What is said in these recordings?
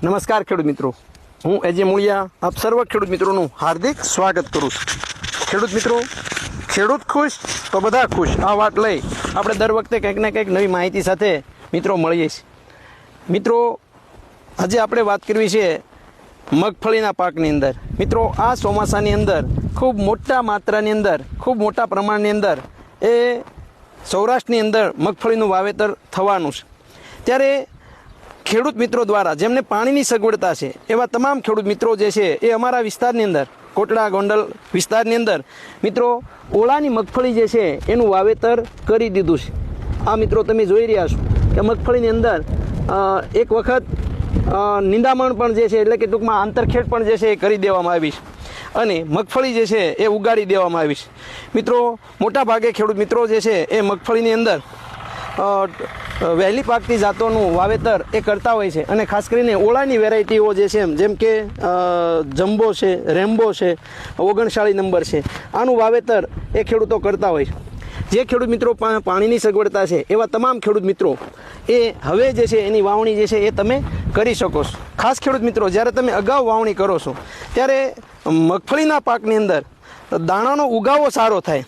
નમસ્કાર ખેડૂત મિત્રો, હું એજે મૂળિયા આપ સર્વ ખેડૂત મિત્રોનું હાર્દિક સ્વાગત કરું છું। ખેડૂત મિત્રો, ખેડૂત ખુશ તો બધા ખુશ આ વાત લઈ આપણે દર વખતે કંઈક ને કંઈક નવી માહિતી સાથે મિત્રો મળીએ છીએ। મિત્રો, આજે આપણે વાત કરવી છે મગફળીના પાકની અંદર। મિત્રો, આ ચોમાસાની અંદર ખૂબ મોટા માત્રાની અંદર, ખૂબ મોટા પ્રમાણની અંદર એ સૌરાષ્ટ્રની અંદર મગફળીનું વાવેતર થવાનું છે। ત્યારે ખેડૂત મિત્રો દ્વારા જેમને પાણીની સગવડતા છે એવા તમામ ખેડૂત મિત્રો જે છે એ અમારા વિસ્તારની અંદર કોટડા ગોંડલ વિસ્તારની અંદર મિત્રો ઓળાની મગફળી જે છે એનું વાવેતર કરી દીધું છે। આ મિત્રો તમે જોઈ રહ્યા છો કે મગફળીની અંદર એક વખત નિંદામણ પણ જે છે એટલે કે ટૂંકમાં આંતરખેડ પણ જે છે એ કરી દેવામાં આવી છે અને મગફળી જે છે એ ઉગાડી દેવામાં આવી છે। મિત્રો, મોટા ભાગે ખેડૂત મિત્રો જે છે એ મગફળીની અંદર વહેલી પાકતી જાતોનું વાવેતર એ કરતા હોય છે અને ખાસ કરીને ઓળાની વેરાયટીઓ જે છે જેમ કે જમ્બો છે, રેમ્બો છે, 39 નંબર છે, આનું વાવેતર એ ખેડૂતો કરતા હોય છે। જે ખેડૂત મિત્રો પાણીની સગવડતા છે એવા તમામ ખેડૂત મિત્રો એ હવે જે છે એની વાવણી જે છે એ તમે કરી શકો છો। ખાસ ખેડૂત મિત્રો, જ્યારે તમે અગાઉ વાવણી કરો છો ત્યારે મગફળીના પાકની અંદર દાણાનો ઉગાવો સારો થાય,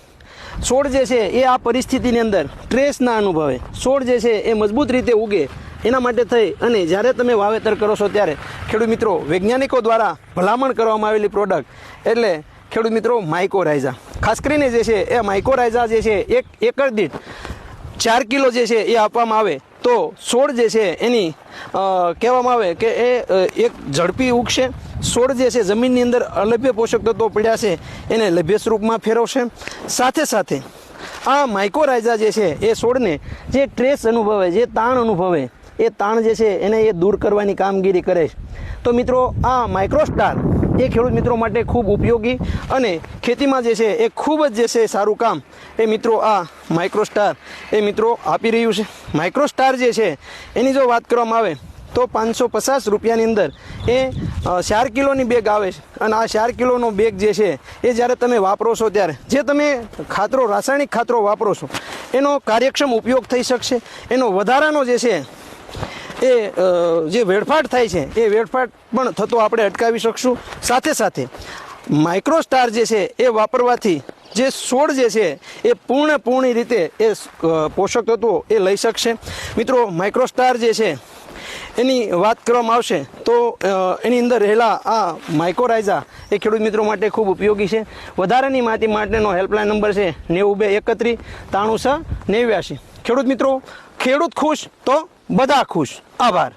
છોડ જે છે એ આ પરિસ્થિતિની અંદર ટ્રેસ ના અનુભવે, છોડ જે છે એ મજબૂત રીતે ઉગે એના માટે થઈ અને જ્યારે તમે વાવેતર કરો છો ત્યારે ખેડૂત મિત્રો વૈજ્ઞાનિકો દ્વારા ભલામણ કરવામાં આવેલી પ્રોડક્ટ એટલે ખેડૂત મિત્રો માઇકોરાઇઝા, ખાસ કરીને જે છે એ માઇકોરાઇઝા જે છે એક એકર દીઠ 4 કિલો જે છે એ આપવામાં આવે તો છોડ જે છે એની કહેવામાં આવે કે એ એક ઝડપી ઉગશે, છોડ જે છે જમીનની અંદર અલભ્ય પોષક તત્વો પડ્યા છે એને લભ્ય સ્વરૂપમાં ફેરવશે। સાથે સાથે આ માઇકોરાઇઝા જે છે એ છોડને જે ટ્રેસ અનુભવે, જે તાણ અનુભવે એ તાણ જે છે એને એ દૂર કરવાની કામગીરી કરે છે। તો મિત્રો, આ માઇક્રોસ્ટાર એ ખેડૂત મિત્રો માટે ખૂબ ઉપયોગી અને ખેતીમાં જે છે એ ખૂબ જ જે છે સારું કામ એ મિત્રો આ માઇક્રોસ્ટાર એ મિત્રો આપી રહ્યું છે। માઇક્રોસ્ટાર જે છે એની જો વાત કરવામાં આવે તો 550 રૂપિયાની અંદર એ 4 કિલોની બેગ આવે છે અને આ 4 કિલોનો બેગ જે છે એ જ્યારે તમે વાપરો છો ત્યારે જે તમે ખાતરો, રાસાયણિક ખાતરો વાપરો છો એનો કાર્યક્ષમ ઉપયોગ થઈ શકશે, એનો વધારાનો જે છે એ જે વેડફાટ થાય છે એ વેડફાટ પણ થતો આપણે અટકાવી શકશું। સાથે સાથે માઇક્રોસ્ટાર જે છે એ વાપરવાથી જે છોડ જે છે એ પૂર્ણ રીતે એ પોષક તત્વો એ લઈ શકશે। મિત્રો, માઇક્રોસ્ટાર જે છે એની વાત કરવામાં આવશે તો એની અંદર રહેલા આ માઇકોરાઇઝા એ ખેડૂત મિત્રો માટે ખૂબ ઉપયોગી છે। વધારાની માહિતી માટેનો હેલ્પલાઇન નંબર છે 9231 93 6 89। ખેડૂત મિત્રો, ખેડૂત ખુશ તો બધા ખુશ। આભાર।